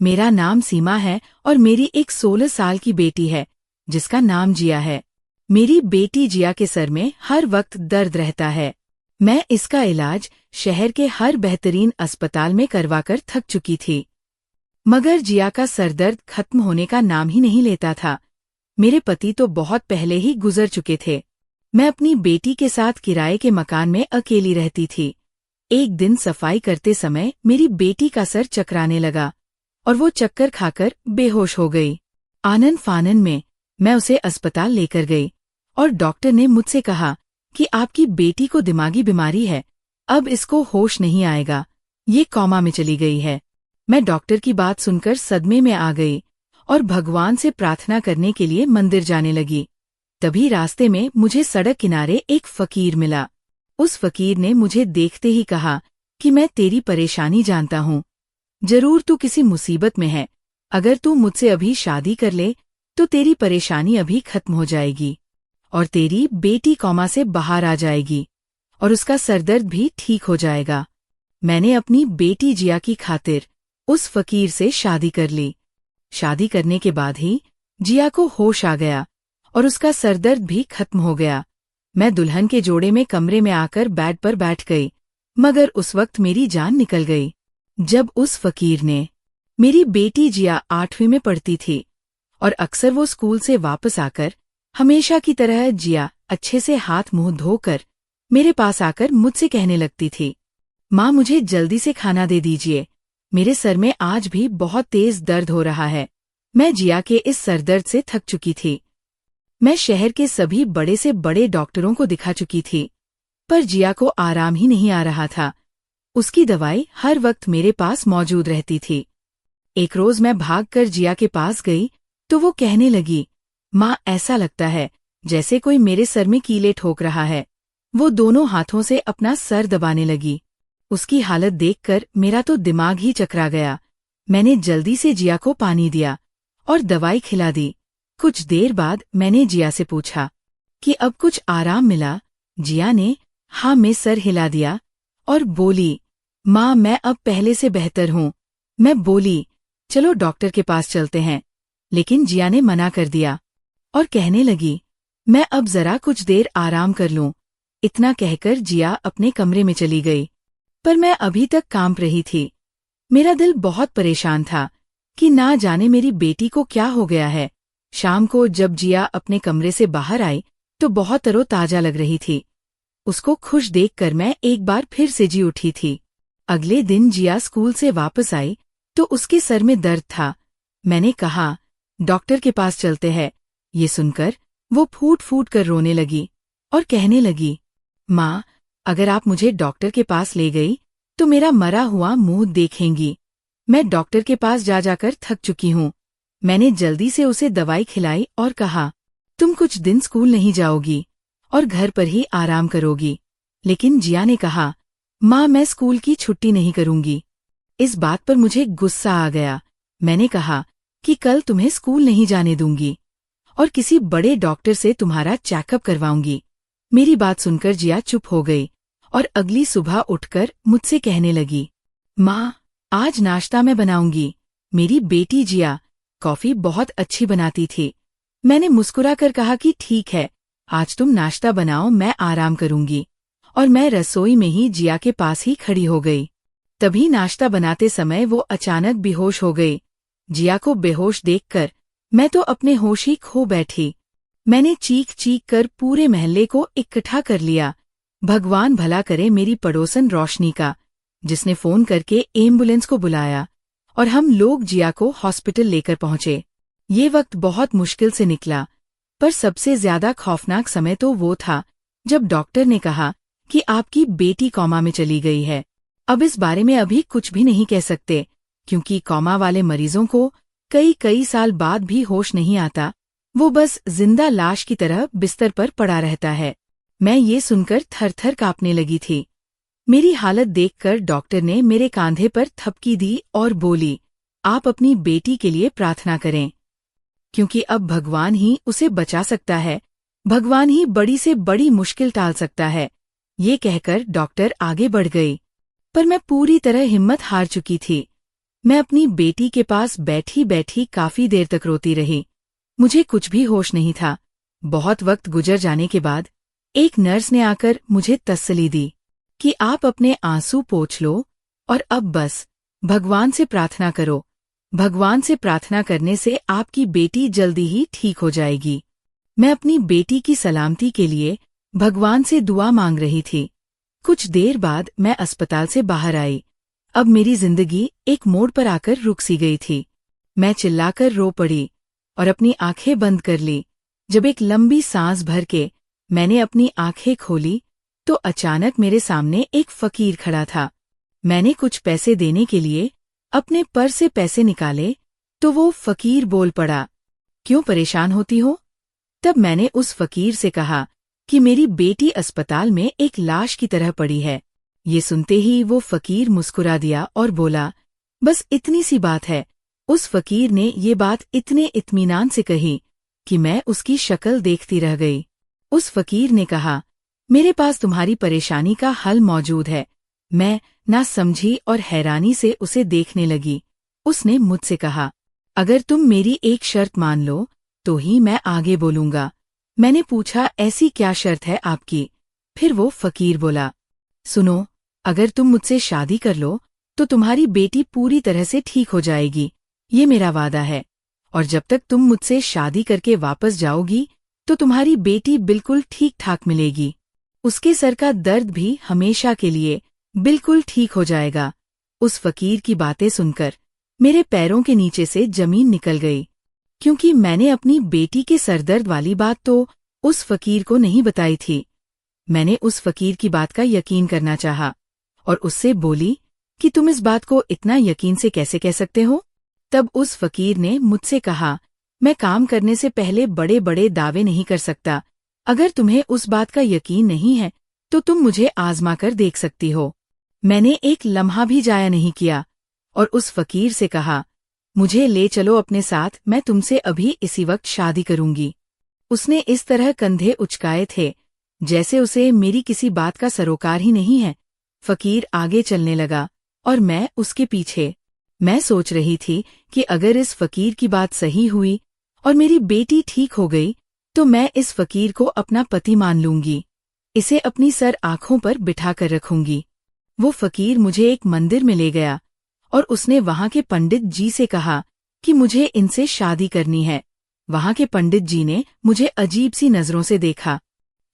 मेरा नाम सीमा है और मेरी एक 16 साल की बेटी है जिसका नाम जिया है। मेरी बेटी जिया के सर में हर वक्त दर्द रहता है। मैं इसका इलाज शहर के हर बेहतरीन अस्पताल में करवाकर थक चुकी थी, मगर जिया का सरदर्द खत्म होने का नाम ही नहीं लेता था। मेरे पति तो बहुत पहले ही गुजर चुके थे। मैं अपनी बेटी के साथ किराए के मकान में अकेली रहती थी। एक दिन सफाई करते समय मेरी बेटी का सर चकराने लगा और वो चक्कर खाकर बेहोश हो गई। आनन फानन में मैं उसे अस्पताल लेकर गई और डॉक्टर ने मुझसे कहा कि आपकी बेटी को दिमागी बीमारी है, अब इसको होश नहीं आएगा, ये कोमा में चली गई है। मैं डॉक्टर की बात सुनकर सदमे में आ गई और भगवान से प्रार्थना करने के लिए मंदिर जाने लगी। तभी रास्ते में मुझे सड़क किनारे एक फकीर मिला। उस फकीर ने मुझे देखते ही कहा कि मैं तेरी परेशानी जानता हूँ, जरूर तू किसी मुसीबत में है। अगर तू मुझसे अभी शादी कर ले तो तेरी परेशानी अभी खत्म हो जाएगी और तेरी बेटी कोमा से बाहर आ जाएगी और उसका सरदर्द भी ठीक हो जाएगा। मैंने अपनी बेटी जिया की खातिर उस फकीर से शादी कर ली। शादी करने के बाद ही जिया को होश आ गया और उसका सरदर्द भी खत्म हो गया। मैं दुल्हन के जोड़े में कमरे में आकर बेड पर बैठ गई, मगर उस वक्त मेरी जान निकल गई जब उस फकीर ने मेरी बेटी जिया 8वीं में पढ़ती थी और अक्सर वो स्कूल से वापस आकर हमेशा की तरह जिया अच्छे से हाथ मुंह धोकर मेरे पास आकर मुझसे कहने लगती थी, माँ मुझे जल्दी से खाना दे दीजिए, मेरे सर में आज भी बहुत तेज दर्द हो रहा है। मैं जिया के इस सरदर्द से थक चुकी थी। मैं शहर के सभी बड़े से बड़े डॉक्टरों को दिखा चुकी थी, पर जिया को आराम ही नहीं आ रहा था। उसकी दवाई हर वक्त मेरे पास मौजूद रहती थी। एक रोज मैं भागकर जिया के पास गई तो वो कहने लगी, माँ ऐसा लगता है जैसे कोई मेरे सर में कीले ठोक रहा है। वो दोनों हाथों से अपना सर दबाने लगी। उसकी हालत देखकर मेरा तो दिमाग ही चकरा गया। मैंने जल्दी से जिया को पानी दिया और दवाई खिला दी। कुछ देर बाद मैंने जिया से पूछा कि अब कुछ आराम मिला। जिया ने हाँ में सर हिला दिया और बोली, माँ मैं अब पहले से बेहतर हूँ। मैं बोली, चलो डॉक्टर के पास चलते हैं, लेकिन जिया ने मना कर दिया और कहने लगी, मैं अब जरा कुछ देर आराम कर लूं। इतना कहकर जिया अपने कमरे में चली गई, पर मैं अभी तक कांप रही थी। मेरा दिल बहुत परेशान था कि ना जाने मेरी बेटी को क्या हो गया है। शाम को जब जिया अपने कमरे से बाहर आई तो बहुत तरोताजा लग रही थी। उसको खुश देखकर मैं एक बार फिर से जी उठी थी। अगले दिन जिया स्कूल से वापस आई तो उसके सर में दर्द था। मैंने कहा, डॉक्टर के पास चलते हैं। ये सुनकर वो फूट फूट कर रोने लगी और कहने लगी, माँ अगर आप मुझे डॉक्टर के पास ले गई तो मेरा मरा हुआ मुंह देखेंगी। मैं डॉक्टर के पास जा जाकर थक चुकी हूँ। मैंने जल्दी से उसे दवाई खिलाई और कहा, तुम कुछ दिन स्कूल नहीं जाओगी और घर पर ही आराम करोगी। लेकिन जिया ने कहा, माँ मैं स्कूल की छुट्टी नहीं करूंगी। इस बात पर मुझे गुस्सा आ गया। मैंने कहा कि कल तुम्हें स्कूल नहीं जाने दूंगी और किसी बड़े डॉक्टर से तुम्हारा चेकअप करवाऊंगी। मेरी बात सुनकर जिया चुप हो गई और अगली सुबह उठकर मुझसे कहने लगी, माँ आज नाश्ता मैं बनाऊंगी। मेरी बेटी जिया कॉफी बहुत अच्छी बनाती थी। मैंने मुस्कुराकर कहा कि ठीक है, आज तुम नाश्ता बनाओ, मैं आराम करूंगी। और मैं रसोई में ही जिया के पास ही खड़ी हो गई। तभी नाश्ता बनाते समय वो अचानक बेहोश हो गई। जिया को बेहोश देखकर मैं तो अपने होश ही खो बैठी। मैंने चीख चीख कर पूरे मोहल्ले को इकट्ठा कर लिया। भगवान भला करे मेरी पड़ोसन रोशनी का, जिसने फोन करके एम्बुलेंस को बुलाया और हम लोग जिया को हॉस्पिटल लेकर पहुंचे। ये वक्त बहुत मुश्किल से निकला, पर सबसे ज्यादा खौफनाक समय तो वो था जब डॉक्टर ने कहा कि आपकी बेटी कोमा में चली गई है। अब इस बारे में अभी कुछ भी नहीं कह सकते, क्योंकि कोमा वाले मरीजों को कई साल बाद भी होश नहीं आता। वो बस जिंदा लाश की तरह बिस्तर पर पड़ा रहता है। मैं ये सुनकर थर थर कांपने लगी थी। मेरी हालत देखकर डॉक्टर ने मेरे कांधे पर थपकी दी और बोली, आप अपनी बेटी के लिए प्रार्थना करें, क्योंकि अब भगवान ही उसे बचा सकता है। भगवान ही बड़ी से बड़ी मुश्किल टाल सकता है। ये कहकर डॉक्टर आगे बढ़ गई, पर मैं पूरी तरह हिम्मत हार चुकी थी। मैं अपनी बेटी के पास बैठी बैठी काफी देर तक रोती रही। मुझे कुछ भी होश नहीं था। बहुत वक्त गुजर जाने के बाद एक नर्स ने आकर मुझे तसल्ली दी कि आप अपने आंसू पोंछ लो और अब बस भगवान से प्रार्थना करो। भगवान से प्रार्थना करने से आपकी बेटी जल्दी ही ठीक हो जाएगी। मैं अपनी बेटी की सलामती के लिए भगवान से दुआ मांग रही थी। कुछ देर बाद मैं अस्पताल से बाहर आई। अब मेरी जिंदगी एक मोड़ पर आकर रुक सी गई थी। मैं चिल्लाकर रो पड़ी और अपनी आंखें बंद कर ली। जब एक लंबी सांस भर के मैंने अपनी आंखें खोली तो अचानक मेरे सामने एक फकीर खड़ा था। मैंने कुछ पैसे देने के लिए अपने पर्स से पैसे निकाले तो वो फकीर बोल पड़ा, क्यों परेशान होती हो? तब मैंने उस फकीर से कहा कि मेरी बेटी अस्पताल में एक लाश की तरह पड़ी है। ये सुनते ही वो फकीर मुस्कुरा दिया और बोला, बस इतनी सी बात है। उस फकीर ने ये बात इतने इत्मीनान से कही कि मैं उसकी शक्ल देखती रह गई। उस फकीर ने कहा, मेरे पास तुम्हारी परेशानी का हल मौजूद है। मैं ना समझी और हैरानी से उसे देखने लगी। उसने मुझसे कहा, अगर तुम मेरी एक शर्त मान लो तो ही मैं आगे बोलूंगा। मैंने पूछा, ऐसी क्या शर्त है आपकी? फिर वो फकीर बोला, सुनो, अगर तुम मुझसे शादी कर लो तो तुम्हारी बेटी पूरी तरह से ठीक हो जाएगी। ये मेरा वादा है। और जब तक तुम मुझसे शादी करके वापस जाओगी तो तुम्हारी बेटी बिल्कुल ठीक ठाक मिलेगी। उसके सर का दर्द भी हमेशा के लिए बिल्कुल ठीक हो जाएगा। उस फकीर की बातें सुनकर मेरे पैरों के नीचे से जमीन निकल गई, क्योंकि मैंने अपनी बेटी के सरदर्द वाली बात तो उस फकीर को नहीं बताई थी। मैंने उस फकीर की बात का यकीन करना चाहा और उससे बोली कि तुम इस बात को इतना यकीन से कैसे कह सकते हो? तब उस फकीर ने मुझसे कहा, मैं काम करने से पहले बड़े बड़े दावे नहीं कर सकता। अगर तुम्हें उस बात का यकीन नहीं है तो तुम मुझे आजमा कर देख सकती हो। मैंने एक लम्हा भी जाया नहीं किया और उस फकीर से कहा, मुझे ले चलो अपने साथ, मैं तुमसे अभी इसी वक्त शादी करूंगी। उसने इस तरह कंधे उचकाए थे जैसे उसे मेरी किसी बात का सरोकार ही नहीं है। फकीर आगे चलने लगा और मैं उसके पीछे। मैं सोच रही थी कि अगर इस फकीर की बात सही हुई और मेरी बेटी ठीक हो गई तो मैं इस फकीर को अपना पति मान लूंगी। इसे अपनी सर आंखों पर बिठा कर रखूंगी। वो फकीर मुझे एक मंदिर में ले गया और उसने वहां के पंडित जी से कहा कि मुझे इनसे शादी करनी है। वहां के पंडित जी ने मुझे अजीब सी नजरों से देखा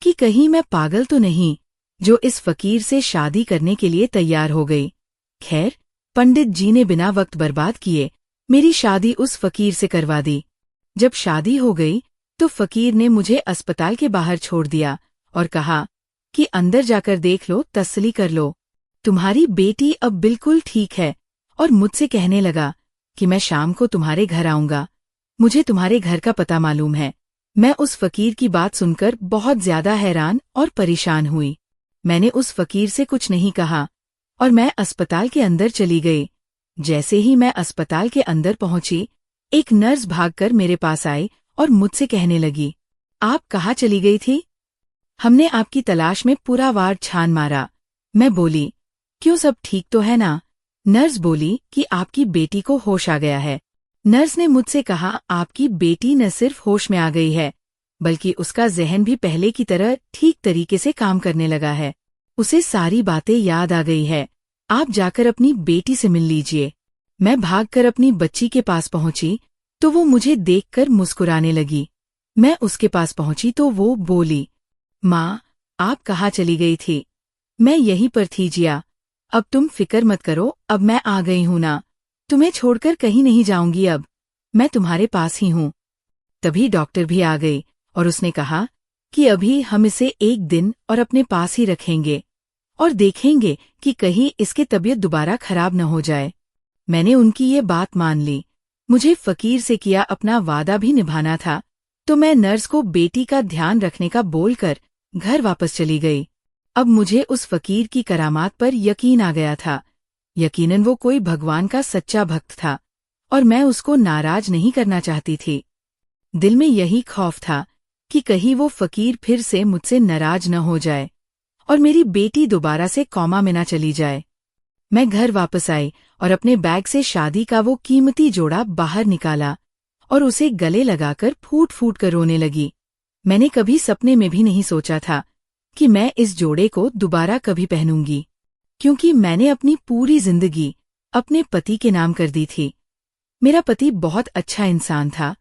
कि कहीं मैं पागल तो नहीं जो इस फकीर से शादी करने के लिए तैयार हो गई। खैर, पंडित जी ने बिना वक्त बर्बाद किए मेरी शादी उस फकीर से करवा दी। जब शादी हो गई तो फकीर ने मुझे अस्पताल के बाहर छोड़ दिया और कहा कि अंदर जाकर देख लो, तसल्ली कर लो, तुम्हारी बेटी अब बिल्कुल ठीक है। और मुझसे कहने लगा कि मैं शाम को तुम्हारे घर आऊंगा। मुझे तुम्हारे घर का पता मालूम है। मैं उस फकीर की बात सुनकर बहुत ज्यादा हैरान और परेशान हुई। मैंने उस फकीर से कुछ नहीं कहा और मैं अस्पताल के अंदर चली गई। जैसे ही मैं अस्पताल के अंदर पहुंची, एक नर्स भागकर मेरे पास आई और मुझसे कहने लगी, आप कहाँ चली गई थी? हमने आपकी तलाश में पूरा वार्ड छान मारा। मैं बोली, क्यों, सब ठीक तो है ना? नर्स बोली कि आपकी बेटी को होश आ गया है। नर्स ने मुझसे कहा, आपकी बेटी न सिर्फ होश में आ गई है बल्कि उसका जहन भी पहले की तरह ठीक तरीके से काम करने लगा है। उसे सारी बातें याद आ गई है। आप जाकर अपनी बेटी से मिल लीजिए। मैं भागकर अपनी बच्ची के पास पहुंची तो वो मुझे देखकर मुस्कुराने लगी। मैं उसके पास पहुंची तो वो बोली, माँ, आप कहाँ चली गई थी? मैं यहीं पर थी जिया। अब तुम फिक्र मत करो, अब मैं आ गई हूं ना। तुम्हें छोड़कर कहीं नहीं जाऊंगी, अब मैं तुम्हारे पास ही हूं। तभी डॉक्टर भी आ गई और उसने कहा कि अभी हम इसे एक दिन और अपने पास ही रखेंगे और देखेंगे कि कहीं इसकी तबीयत दोबारा खराब न हो जाए। मैंने उनकी ये बात मान ली। मुझे फकीर से किया अपना वादा भी निभाना था, तो मैं नर्स को बेटी का ध्यान रखने का बोलकर घर वापस चली गई। अब मुझे उस फकीर की करामात पर यकीन आ गया था। यकीनन वो कोई भगवान का सच्चा भक्त था और मैं उसको नाराज नहीं करना चाहती थी। दिल में यही खौफ था कि कहीं वो फकीर फिर से मुझसे नाराज न हो जाए और मेरी बेटी दोबारा से कोमा में न चली जाए। मैं घर वापस आई और अपने बैग से शादी का वो कीमती जोड़ा बाहर निकाला और उसे गले लगाकर फूट फूट कर रोने लगी। मैंने कभी सपने में भी नहीं सोचा था कि मैं इस जोड़े को दोबारा कभी पहनूंगी, क्योंकि मैंने अपनी पूरी जिंदगी अपने पति के नाम कर दी थी। मेरा पति बहुत अच्छा इंसान था।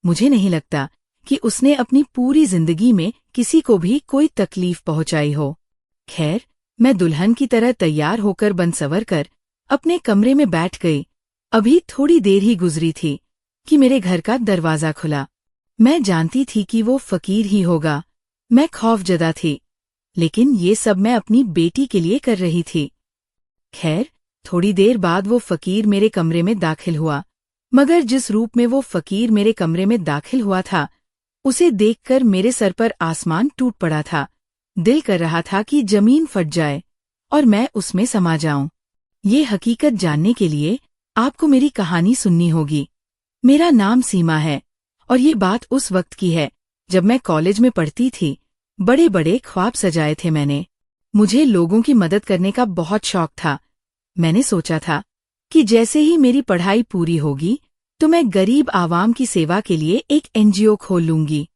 मुझे नहीं लगता कि उसने अपनी पूरी जिंदगी में किसी को भी कोई तकलीफ पहुंचाई हो। खैर, मैं दुल्हन की तरह तैयार होकर बनसवर कर अपने कमरे में बैठ गई। अभी थोड़ी देर ही गुजरी थी कि मेरे घर का दरवाजा खुला। मैं जानती थी कि वो फकीर ही होगा। मैं खौफजदा थी, लेकिन ये सब मैं अपनी बेटी के लिए कर रही थी। खैर, थोड़ी देर बाद वो फकीर मेरे कमरे में दाखिल हुआ, मगर जिस रूप में वो फकीर मेरे कमरे में दाखिल हुआ था, उसे देखकर मेरे सर पर आसमान टूट पड़ा था। दिल कर रहा था कि जमीन फट जाए और मैं उसमें समा जाऊं। ये हकीकत जानने के लिए आपको मेरी कहानी सुननी होगी। मेरा नाम सीमा है और ये बात उस वक्त की है जब मैं कॉलेज में पढ़ती थी। बड़े बड़े ख्वाब सजाए थे मैंने। मुझे लोगों की मदद करने का बहुत शौक था। मैंने सोचा था कि जैसे ही मेरी पढ़ाई पूरी होगी तो मैं गरीब आवाम की सेवा के लिए एक एनजीओ खोल लूंगी।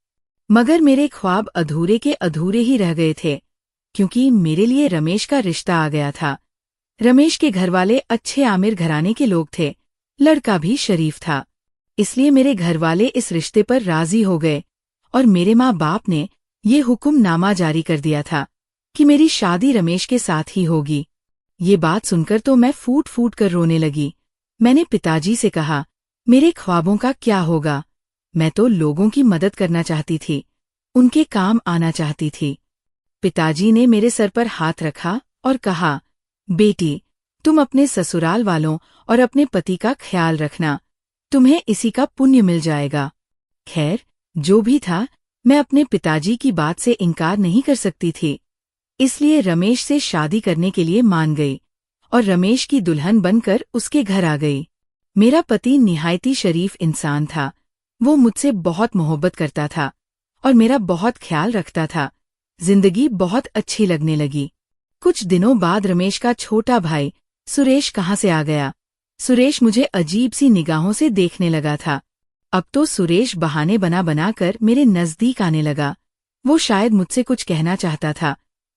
मगर मेरे ख्वाब अधूरे के अधूरे ही रह गए थे, क्योंकि मेरे लिए रमेश का रिश्ता आ गया था। रमेश के घरवाले अच्छे आमिर घराने के लोग थे, लड़का भी शरीफ था। इसलिए मेरे घरवाले इस रिश्ते पर राजी हो गए और मेरे माँ बाप ने ये हुक्मनामा जारी कर दिया था कि मेरी शादी रमेश के साथ ही होगी। ये बात सुनकर तो मैं फूट फूट कर रोने लगी। मैंने पिताजी से कहा, मेरे ख्वाबों का क्या होगा? मैं तो लोगों की मदद करना चाहती थी, उनके काम आना चाहती थी। पिताजी ने मेरे सर पर हाथ रखा और कहा, बेटी, तुम अपने ससुराल वालों और अपने पति का ख्याल रखना, तुम्हें इसी का पुण्य मिल जाएगा। खैर, जो भी था, मैं अपने पिताजी की बात से इनकार नहीं कर सकती थी। इसलिए रमेश से शादी करने के लिए मान गई और रमेश की दुल्हन बनकर उसके घर आ गई। मेरा पति निहायती शरीफ इंसान था। वो मुझसे बहुत मोहब्बत करता था और मेरा बहुत ख्याल रखता था। जिंदगी बहुत अच्छी लगने लगी। कुछ दिनों बाद रमेश का छोटा भाई सुरेश कहाँ से आ गया। सुरेश मुझे अजीब सी निगाहों से देखने लगा था। अब तो सुरेश बहाने बना कर मेरे नजदीक आने लगा। वो शायद मुझसे कुछ कहना चाहता था।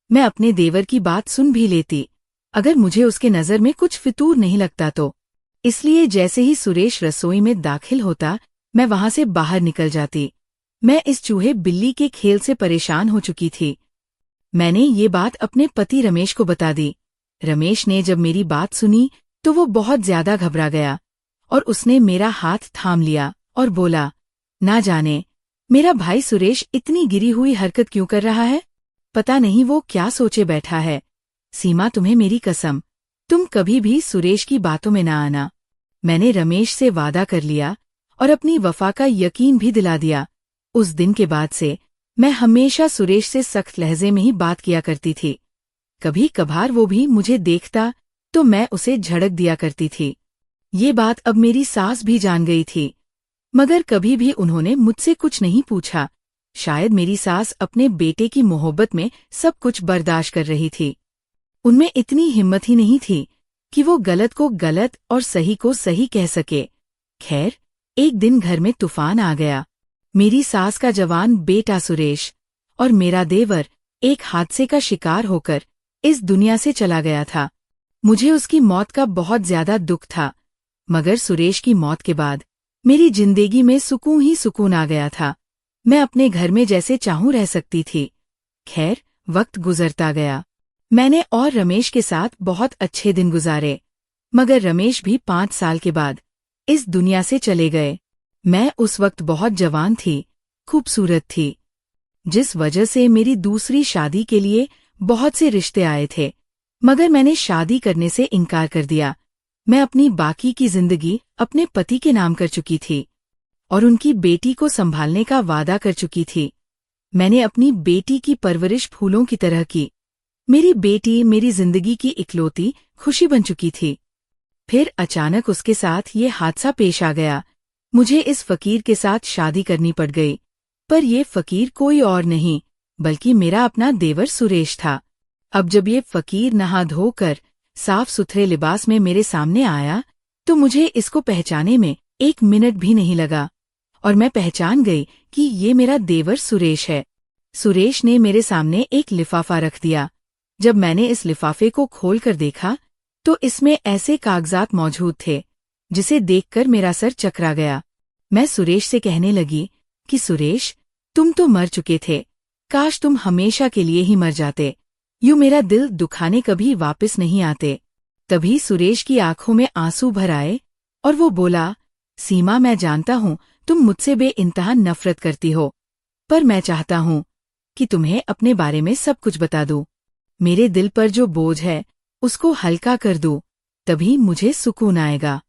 मैं अपने देवर की बात सुन भी लेती, अगर मुझे उसके नजर में कुछ फितूर नहीं लगता तो। इसलिए जैसे ही सुरेश रसोई में दाखिल होता, मैं वहां से बाहर निकल जाती। मैं इस चूहे बिल्ली के खेल से परेशान हो चुकी थी। मैंने ये बात अपने पति रमेश को बता दी। रमेश ने जब मेरी बात सुनी तो वो बहुत ज्यादा घबरा गया और उसने मेरा हाथ थाम लिया और बोला, ना जाने मेरा भाई सुरेश इतनी गिरी हुई हरकत क्यों कर रहा है। पता नहीं वो क्या सोचे बैठा है। सीमा, तुम्हें मेरी कसम, तुम कभी भी सुरेश की बातों में ना आना। मैंने रमेश से वादा कर लिया और अपनी वफा का यकीन भी दिला दिया। उस दिन के बाद से मैं हमेशा सुरेश से सख्त लहजे में ही बात किया करती थी। कभी कभार वो भी मुझे देखता तो मैं उसे झड़क दिया करती थी। ये बात अब मेरी सास भी जान गई थी, मगर कभी भी उन्होंने मुझसे कुछ नहीं पूछा। शायद मेरी सास अपने बेटे की मोहब्बत में सब कुछ बर्दाश्त कर रही थी। उनमें इतनी हिम्मत ही नहीं थी कि वो गलत को गलत और सही को सही कह सके। खैर, एक दिन घर में तूफान आ गया। मेरी सास का जवान बेटा सुरेश और मेरा देवर एक हादसे का शिकार होकर इस दुनिया से चला गया था। मुझे उसकी मौत का बहुत ज्यादा दुख था, मगर सुरेश की मौत के बाद मेरी जिंदगी में सुकून ही सुकून आ गया था। मैं अपने घर में जैसे चाहूं रह सकती थी। खैर, वक्त गुजरता गया। मैंने और रमेश के साथ बहुत अच्छे दिन गुजारे, मगर रमेश भी 5 साल के बाद इस दुनिया से चले गए। मैं उस वक्त बहुत जवान थी, खूबसूरत थी, जिस वजह से मेरी दूसरी शादी के लिए बहुत से रिश्ते आए थे, मगर मैंने शादी करने से इनकार कर दिया। मैं अपनी बाकी की जिंदगी अपने पति के नाम कर चुकी थी और उनकी बेटी को संभालने का वादा कर चुकी थी। मैंने अपनी बेटी की परवरिश फूलों की तरह की। मेरी बेटी मेरी जिंदगी की इकलौती खुशी बन चुकी थी। फिर अचानक उसके साथ ये हादसा पेश आ गया। मुझे इस फकीर के साथ शादी करनी पड़ गई, पर ये फकीर कोई और नहीं बल्कि मेरा अपना देवर सुरेश था। अब जब ये फकीर नहा धोकर साफ सुथरे लिबास में मेरे सामने आया तो मुझे इसको पहचाने में 1 मिनट भी नहीं लगा और मैं पहचान गई कि ये मेरा देवर सुरेश है। सुरेश ने मेरे सामने एक लिफाफा रख दिया। जब मैंने इस लिफाफे को खोलकर देखा तो इसमें ऐसे कागजात मौजूद थे जिसे देखकर मेरा सर चकरा गया। मैं सुरेश से कहने लगी कि सुरेश, तुम तो मर चुके थे, काश तुम हमेशा के लिए ही मर जाते, यूं मेरा दिल दुखाने कभी वापस नहीं आते। तभी सुरेश की आंखों में आंसू भर आए और वो बोला, सीमा, मैं जानता हूँ तुम मुझसे बेइंतहा नफरत करती हो, पर मैं चाहता हूँ कि तुम्हें अपने बारे में सब कुछ बता दूं। मेरे दिल पर जो बोझ है उसको हल्का कर दूं, तभी मुझे सुकून आएगा।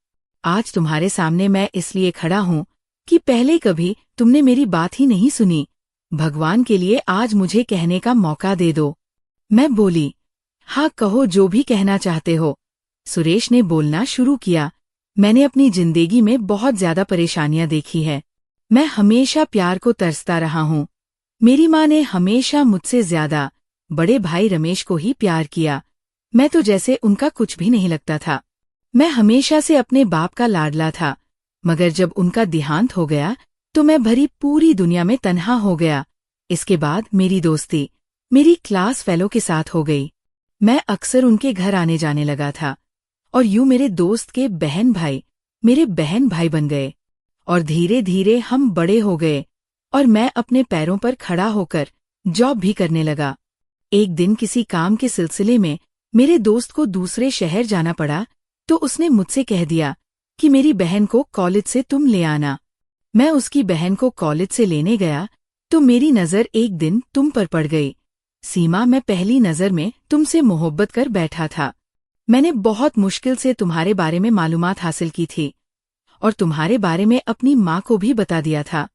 आज तुम्हारे सामने मैं इसलिए खड़ा हूँ कि पहले कभी तुमने मेरी बात ही नहीं सुनी। भगवान के लिए आज मुझे कहने का मौका दे दो। मैं बोली, हाँ कहो, जो भी कहना चाहते हो। सुरेश ने बोलना शुरू किया, मैंने अपनी जिंदगी में बहुत ज्यादा परेशानियां देखी है। मैं हमेशा प्यार को तरसता रहा हूँ। मेरी माँ ने हमेशा मुझसे ज्यादा बड़े भाई रमेश को ही प्यार किया। मैं तो जैसे उनका कुछ भी नहीं लगता था। मैं हमेशा से अपने बाप का लाडला था, मगर जब उनका देहांत हो गया तो मैं भरी पूरी दुनिया में तन्हा हो गया। इसके बाद मेरी दोस्ती मेरी क्लास फेलो के साथ हो गई। मैं अक्सर उनके घर आने जाने लगा था और यूं मेरे दोस्त के बहन भाई मेरे बहन भाई बन गए और धीरे धीरे हम बड़े हो गए और मैं अपने पैरों पर खड़ा होकर जॉब भी करने लगा। एक दिन किसी काम के सिलसिले में मेरे दोस्त को दूसरे शहर जाना पड़ा तो उसने मुझसे कह दिया कि मेरी बहन को कॉलेज से तुम ले आना। मैं उसकी बहन को कॉलेज से लेने गया तो मेरी नज़र एक दिन तुम पर पड़ गई। सीमा, मैं पहली नज़र में तुमसे मोहब्बत कर बैठा था। मैंने बहुत मुश्किल से तुम्हारे बारे में मालूमात हासिल की थी और तुम्हारे बारे में अपनी माँ को भी बता दिया था।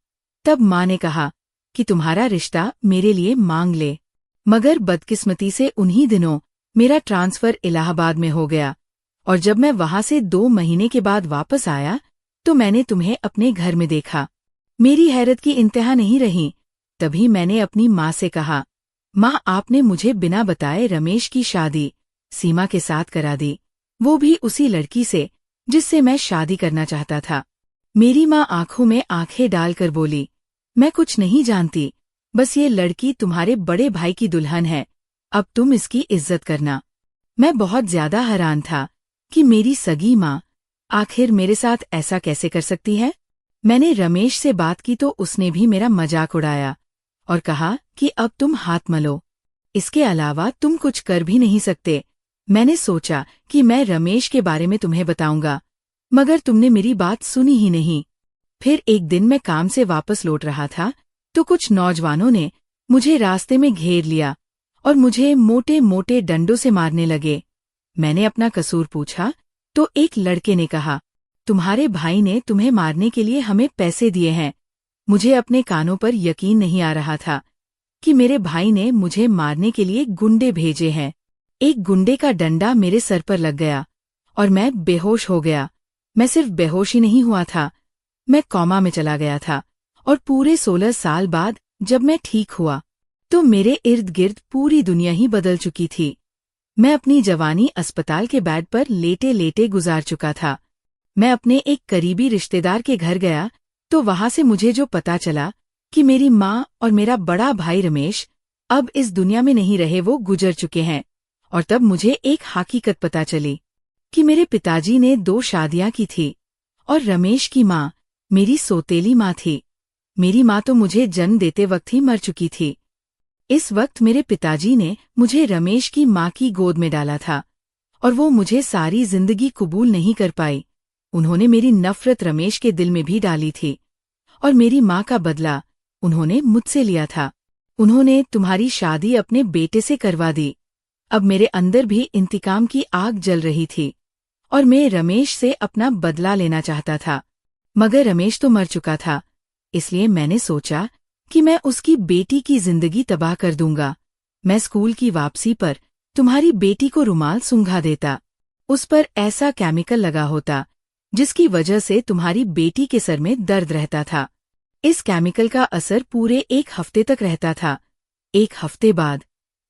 तब माँ ने कहा कि तुम्हारा रिश्ता मेरे लिए मांग ले, मगर बदकिस्मती से उन्हीं दिनों मेरा ट्रांसफर इलाहाबाद में हो गया और जब मैं वहां से 2 महीने के बाद वापस आया तो मैंने तुम्हें अपने घर में देखा। मेरी हैरत की इंतहा नहीं रही। तभी मैंने अपनी माँ से कहा, माँ, आपने मुझे बिना बताए रमेश की शादी सीमा के साथ करा दी, वो भी उसी लड़की से जिससे मैं शादी करना चाहता था। मेरी माँ आंखों में आंखें डालकर बोली, मैं कुछ नहीं जानती, बस ये लड़की तुम्हारे बड़े भाई की दुल्हन है, अब तुम इसकी इज्जत करना। मैं बहुत ज्यादा हैरान था कि मेरी सगी माँ आखिर मेरे साथ ऐसा कैसे कर सकती है। मैंने रमेश से बात की तो उसने भी मेरा मजाक उड़ाया और कहा कि अब तुम हाथ मलो, इसके अलावा तुम कुछ कर भी नहीं सकते। मैंने सोचा कि मैं रमेश के बारे में तुम्हें बताऊंगा, मगर तुमने मेरी बात सुनी ही नहीं। फिर एक दिन मैं काम से वापस लौट रहा था तो कुछ नौजवानों ने मुझे रास्ते में घेर लिया और मुझे मोटे मोटे डंडों से मारने लगे। मैंने अपना कसूर पूछा तो एक लड़के ने कहा, तुम्हारे भाई ने तुम्हें मारने के लिए हमें पैसे दिए हैं। मुझे अपने कानों पर यकीन नहीं आ रहा था कि मेरे भाई ने मुझे मारने के लिए गुंडे भेजे हैं। एक गुंडे का डंडा मेरे सर पर लग गया और मैं बेहोश हो गया। मैं सिर्फ बेहोश ही नहीं हुआ था, मैं कोमा में चला गया था और पूरे 16 साल बाद जब मैं ठीक हुआ तो मेरे इर्द गिर्द पूरी दुनिया ही बदल चुकी थी। मैं अपनी जवानी अस्पताल के बेड पर लेटे लेटे गुजार चुका था। मैं अपने एक करीबी रिश्तेदार के घर गया तो वहां से मुझे जो पता चला कि मेरी माँ और मेरा बड़ा भाई रमेश अब इस दुनिया में नहीं रहे, वो गुजर चुके हैं। और तब मुझे एक हकीकत पता चली कि मेरे पिताजी ने 2 शादियां की थी और रमेश की माँ मेरी सौतेली माँ थी। मेरी माँ तो मुझे जन्म देते वक्त ही मर चुकी थी। इस वक्त मेरे पिताजी ने मुझे रमेश की माँ की गोद में डाला था और वो मुझे सारी जिंदगी कबूल नहीं कर पाई। उन्होंने मेरी नफरत रमेश के दिल में भी डाली थी और मेरी माँ का बदला उन्होंने मुझसे लिया था। उन्होंने तुम्हारी शादी अपने बेटे से करवा दी। अब मेरे अंदर भी इंतकाम की आग जल रही थी और मैं रमेश से अपना बदला लेना चाहता था, मगर रमेश तो मर चुका था। इसलिए मैंने सोचा कि मैं उसकी बेटी की जिंदगी तबाह कर दूंगा। मैं स्कूल की वापसी पर तुम्हारी बेटी को रुमाल सूंघा देता। उस पर ऐसा केमिकल लगा होता जिसकी वजह से तुम्हारी बेटी के सर में दर्द रहता था। इस केमिकल का असर पूरे 1 हफ्ते तक रहता था। 1 हफ्ते बाद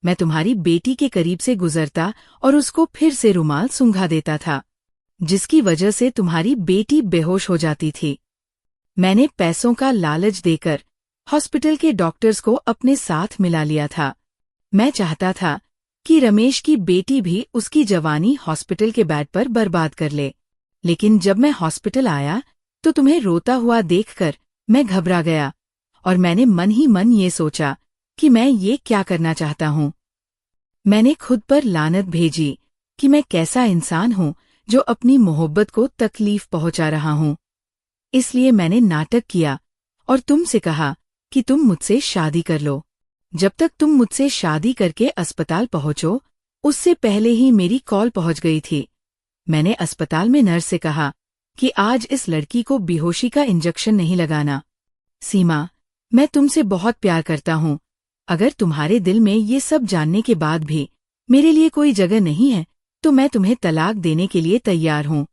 मैं तुम्हारी बेटी के करीब से गुजरता और उसको फिर से रुमाल सूंघा देता था, जिसकी वजह से तुम्हारी बेटी बेहोश हो जाती थी। मैंने पैसों का लालच देकर हॉस्पिटल के डॉक्टर्स को अपने साथ मिला लिया था। मैं चाहता था कि रमेश की बेटी भी उसकी जवानी हॉस्पिटल के बेड पर बर्बाद कर ले। लेकिन जब मैं हॉस्पिटल आया तो तुम्हें रोता हुआ देखकर मैं घबरा गया और मैंने मन ही मन ये सोचा कि मैं ये क्या करना चाहता हूँ। मैंने खुद पर लानत भेजी कि मैं कैसा इंसान हूँ जो अपनी मोहब्बत को तकलीफ पहुंचा रहा हूँ। इसलिए मैंने नाटक किया और तुमसे कहा कि तुम मुझसे शादी कर लो। जब तक तुम मुझसे शादी करके अस्पताल पहुंचो, उससे पहले ही मेरी कॉल पहुंच गई थी। मैंने अस्पताल में नर्स से कहा कि आज इस लड़की को बेहोशी का इंजेक्शन नहीं लगाना। सीमा, मैं तुमसे बहुत प्यार करता हूँ। अगर तुम्हारे दिल में ये सब जानने के बाद भी मेरे लिए कोई जगह नहीं है तो मैं तुम्हें तलाक देने के लिए तैयार हूँ।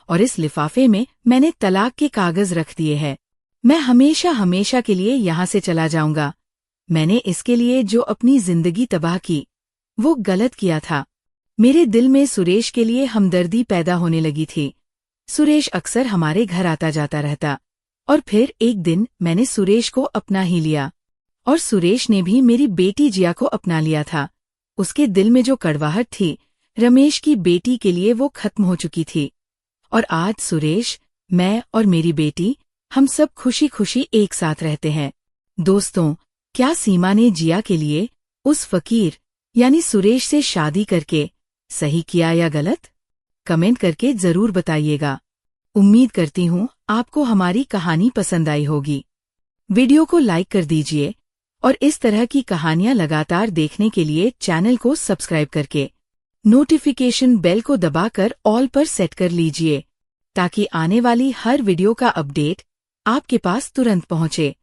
और इस लिफाफे में मैंने तलाक के कागज रख दिए हैं। मैं हमेशा हमेशा के लिए यहाँ से चला जाऊंगा। मैंने इसके लिए जो अपनी जिंदगी तबाह की वो गलत किया था। मेरे दिल में सुरेश के लिए हमदर्दी पैदा होने लगी थी। सुरेश अक्सर हमारे घर आता जाता रहता और फिर एक दिन मैंने सुरेश को अपना ही लिया और सुरेश ने भी मेरी बेटी जिया को अपना लिया था। उसके दिल में जो कड़वाहट थी रमेश की बेटी के लिए वो खत्म हो चुकी थी और आज सुरेश, मैं और मेरी बेटी हम सब खुशी खुशी एक साथ रहते हैं। दोस्तों, क्या सीमा ने जिया के लिए उस फकीर यानी सुरेश से शादी करके सही किया या गलत? कमेंट करके जरूर बताइएगा। उम्मीद करती हूँ आपको हमारी कहानी पसंद आई होगी। वीडियो को लाइक कर दीजिए और इस तरह की कहानियां लगातार देखने के लिए चैनल को सब्सक्राइब करके नोटिफिकेशन बेल को दबाकर ऑल पर सेट कर लीजिए ताकि आने वाली हर वीडियो का अपडेट आपके पास तुरंत पहुंचे।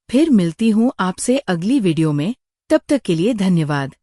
फिर मिलती हूँ आपसे अगली वीडियो में। तब तक के लिए धन्यवाद।